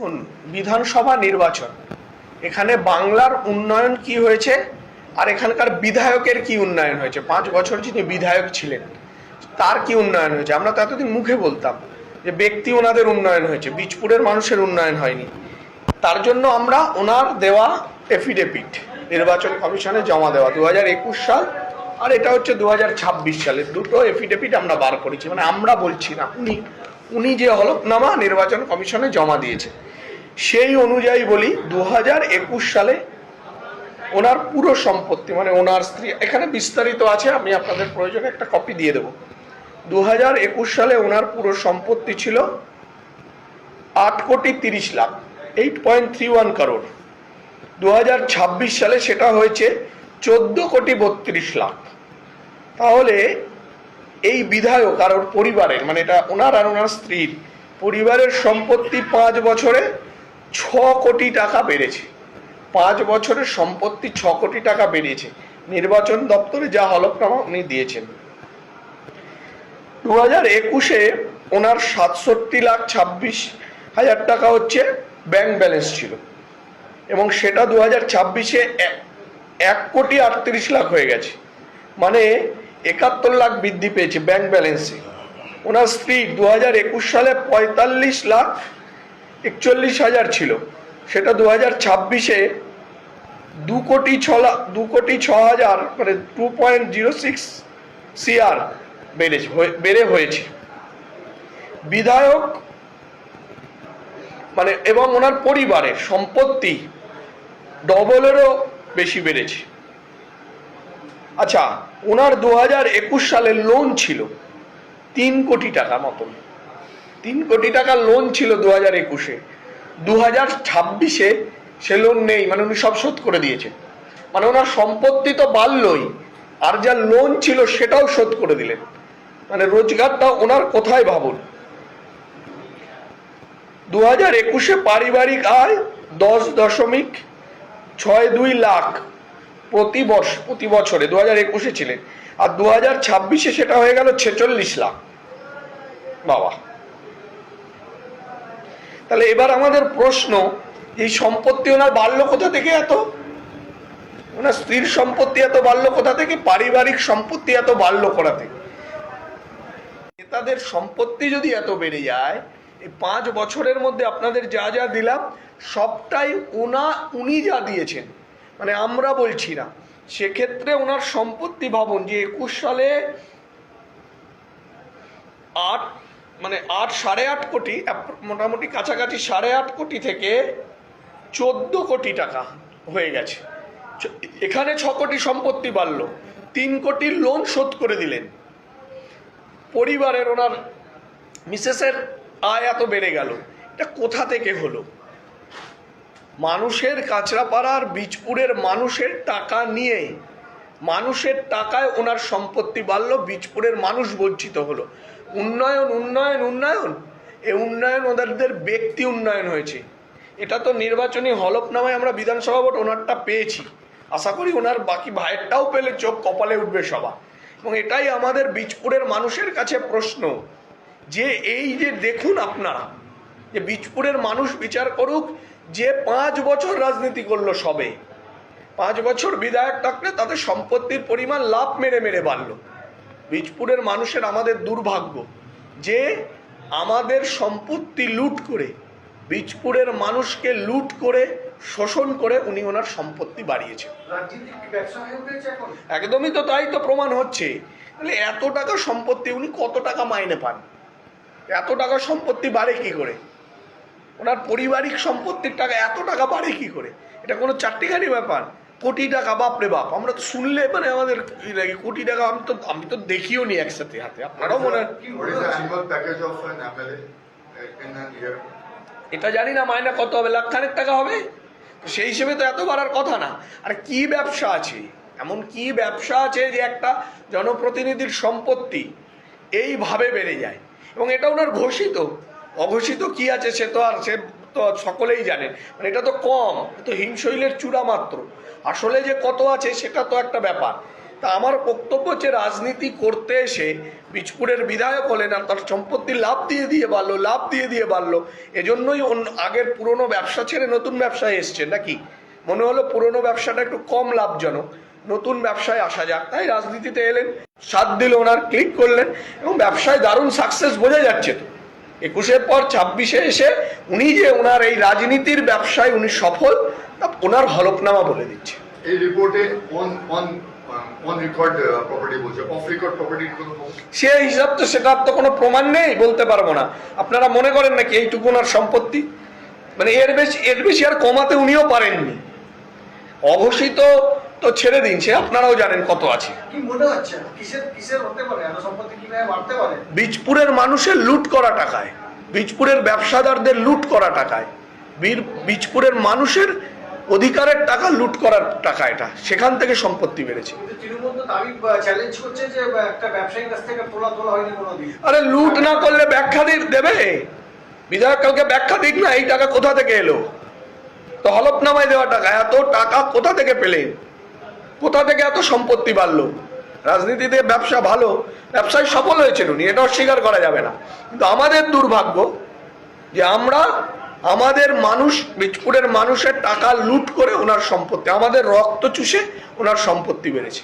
দেখুন, বিধানসভা নির্বাচন, এখানে বাংলার উন্নয়ন কি হয়েছে আর এখানকার বিধায়কের কি উন্নয়ন হয়েছে, 5 বছর যিনি বিধায়ক ছিলেন তার কি উন্নয়ন হয়েছে। আমরা তো এতদিন মুখে বলতাম যে ব্যক্তি ওনাদের উন্নয়ন হয়েছে, বীজপুরের মানুষের উন্নয়ন হয়নি। তার জন্য আমরা ওনার দেওয়া এফিডেভিট নির্বাচন কমিশনে জমা দেওয়া 2021 সাল আর এটা হচ্ছে 2026 সালের দুটো এফিডেভিট আমরা বার করেছি। মানে আমরা বলছি না, উনি যে হলফনামা নির্বাচন কমিশনে জমা দিয়েছে সেই অনুযায়ী বলি 2021 সালে ওনার পুরো সম্পত্তি, মানে ওনার স্ত্রী, এখানে বিস্তারিত আছে, আমি আপনাদের প্রয়োজনে একটা কপি দিয়ে দেব। 2021 সালে ওনার পুরো সম্পত্তি ছিল 8,30,00,000, 8.31 করোড়। 2026 সালে সেটা হয়েছে 14,32,00,000। তাহলে এই বিধায়ক আর ওর পরিবারের, মানে এটা ওনার আর ওনার স্ত্রীর পরিবারের সম্পত্তি 5 বছরে 6 কোটি টাকা বেড়েছে। 5 বছরের সম্পত্তি 6 কোটি টাকা বেরিয়েছে। নির্বাচন দপ্তরে যা হলফনামা উনি দিয়েছেন। 2021-এ ওনার 67,26,000 টাকা হচ্ছে ব্যাংক ব্যালেন্স ছিল এবং সেটা 2026-এ 1,38,00,000 হয়ে গেছে, মানে 71 লাখ বৃদ্ধি পেয়েছে ব্যাংক ব্যালেন্সে। ওনার স্ত্রী 2021 সালে 45,41,00,000 ছিল, সেটা 2026-এ 2,06,00,000 মানে 2.06 CR বেড়ে হয়েছে। বিধায়ক মানে এবং ওনার পরিবারের সম্পত্তি ডবলেরও বেশি বেড়েছে। আচ্ছা, ওনার 2021 সালে লোন ছিল 3 কোটি টাকা মতন, 3 কোটি টাকা লোন ছিল 2021-এ। 2026-এ সে লোন নেই, মানে উনি সব শোধ করে দিয়েছেন। মানে ওনার সম্পত্তি তো বাড়লই, আর যা লোন ছিল সেটাও শোধ করে দিলেন। মানে রোজগারটা ওনার কোথায় ভাবুন। 2021-এ পারিবারিক আয় 10.62 লাখ প্রতি বছরে 2021-এ ছিলেন, আর 2026-এ সেটা হয়ে গেল 46 লাখ। বাবা, তাহলে এবার আমাদের প্রশ্ন, এই সম্পত্তি ওনার বাড়লো কোথা থেকে এত? ওনার স্ত্রীর সম্পত্তি এত বাড়লো কোথা থেকে? পারিবারিক সম্পত্তি এত বাড়লো কোথা থেকে? নেতাদের সম্পত্তি যদি এত বেড়ে যায়, এই 5 বছরের মধ্যে আপনাদের যা যা দিলাম সবটাই উনি যা দিয়েছেন, মানে আমরা বলছি না। সেক্ষেত্রে ওনার সম্পত্তি ভাবুন যে 21 সালে 8.5 কোটি, মোটামুটি কাছাকাছি 8.5 কোটি থেকে 14 কোটি টাকা হয়ে গেছে। এখানে 6 কোটি সম্পত্তি বাড়লো, 3 কোটির লোন শোধ করে দিলেন। পরিবারের ওনার মিসেসের আয় এত বেড়ে গেল, এটা কোথা থেকে হলো? মানুষের, কাঁচরাপাড়ার বীজপুরের মানুষের টাকা নিয়ে, মানুষের টাকায় ওনার সম্পত্তি বাড়লো, বীজপুরের মানুষ বঞ্চিত হলো। উন্নয়ন উন্নয়ন উন্নয়ন, এই উন্নয়ন ওদের ব্যক্তি উন্নয়ন হয়েছে। এটা তো নির্বাচনী হলফনামায় আমরা বিধানসভা ভোট ওনারটা পেয়েছি, আশা করি ওনার বাকি ভাইয়েরটাও পেলে চোখ কপালে উঠবে সবার। এবং এটাই আমাদের বীজপুরের মানুষের কাছে প্রশ্ন, যে এই যে দেখুন আপনারা, যে বীজপুরের মানুষ বিচার করুক, যে 5 বছর রাজনীতি করলো, সবে 5 বছর বিধায়ক থাকলে তাদের সম্পত্তির পরিমাণ লাভ মেরে মেরে বাড়লো। বীজপুরের মানুষের, আমাদের দুর্ভাগ্য যে আমাদের সম্পত্তি লুট করে, বীজপুরের মানুষকে লুট করে, শোষণ করে উনি ওনার সম্পত্তি বাড়িয়েছে। একদমই তো তাই তো প্রমাণ হচ্ছে। তাহলে এত টাকা সম্পত্তি, উনি কত টাকা মাইনে পান? এত টাকা সম্পত্তি বাড়ে কি করে? ওনার পারিবারিক সম্পত্তির টাকা এত টাকা বাড়ে কি করে? এটা কোনো চারটিখানি ব্যাপার? কোটি টাকা, বাপরে বাপ, আমরা তো শুনলে মানে আমাদের কি লাগে, কোটি টাকা। আমি তো দেখিও নি একসাথে হাতে, আপনারাও মনে হয়। এটা জানি না মাইনে কত হবে, লাখখানেক টাকা হবে, সেই হিসেবে তো এত বাড়ার কথা না। আর কি ব্যবসা আছে, এমন কি ব্যবসা আছে যে একটা জনপ্রতিনিধির সম্পত্তি এইভাবে বেড়ে যায়? এবং এটা ওনার ঘোষিত, অঘোষিত কি আছে সে তো সকলেই জানেন। মানে এটা তো কম, তো হিমশৈলের চূড়া মাত্র। আসলে যে কত আছে সেটা তো একটা ব্যাপার। তা আমার বক্তব্য হচ্ছে রাজনীতি করতে এসে বীজপুরের বিধায়ক হলেন আর তার সম্পত্তি লাভ দিয়ে বাড়লো এজন্যই আগের পুরনো ব্যবসা ছেড়ে নতুন ব্যবসায় এসছে নাকি মনে হলো পুরনো ব্যবসাটা একটু কম লাভজনক, নতুন ব্যবসায় আসা যাক, তাই রাজনীতিতে এলেন। সাথ দিল ওনার, ক্লিক করলেন এবং ব্যবসায় দারুণ সাকসেস বোঝা যাচ্ছে। তো 21-এর পর 26-এ এসে উনি যে ওনার এই রাজনীতির ব্যবসায় উনি সফল, তা ওনার হলফনামা বলে দিচ্ছে। এই রিপোর্টে অন রেকর্ড প্রপার্টি বলছে, অফ রেকর্ড প্রপার্টির কোনো সে হিসাব তো সেটার তো কোনো প্রমাণ নেই, বলতে পারবো না। আপনারা মনে করেন নাকি এইটুকু ওনার সম্পত্তি, মানে এর বেশি আর কমাতে উনিও পারেননি। অঘোষিত তো ছেড়ে দিন, সে আপনারাও জানেন কত আছে। কি মনে হচ্ছে কিসের হতে পারে, এত সম্পত্তি কিভাবে বাড়তে পারে? বীজপুরের মানুষের লুট করা টাকায়, বীজপুরের ব্যবসাদারদের লুট করা টাকায়, বীজপুরের মানুষের অধিকারের টাকা লুট করার টাকা, এটা সেখান থেকে সম্পত্তি বেড়েছে। তৃণমূল তো দাবি চ্যালেঞ্জ করছে যে একটা ব্যবসায়ীর কাছ থেকে তোলা হয়নি কোনোদিন। আরে লুট না করলে ব্যাখ্যা দেবে বিধায়ক, কালকে ব্যাখ্যা দিক না এই টাকা কোথা থেকে এলো। তো হলফনামায় দেওয়া টাকা, এত টাকা কোথা থেকে পেলেন, কোথা থেকে এত সম্পত্তি বাড়লো। রাজনীতিতে ব্যবসা ভালো, ব্যবসায় সফল হয়েছিল উনি, এটা অস্বীকার করা যাবে না। কিন্তু আমাদের দুর্ভাগ্য যে আমরা আমাদের মানুষ, বীজপুরের মানুষের টাকা লুট করে ওনার সম্পত্তি, আমাদের রক্ত চুষে ওনার সম্পত্তি বেড়েছে।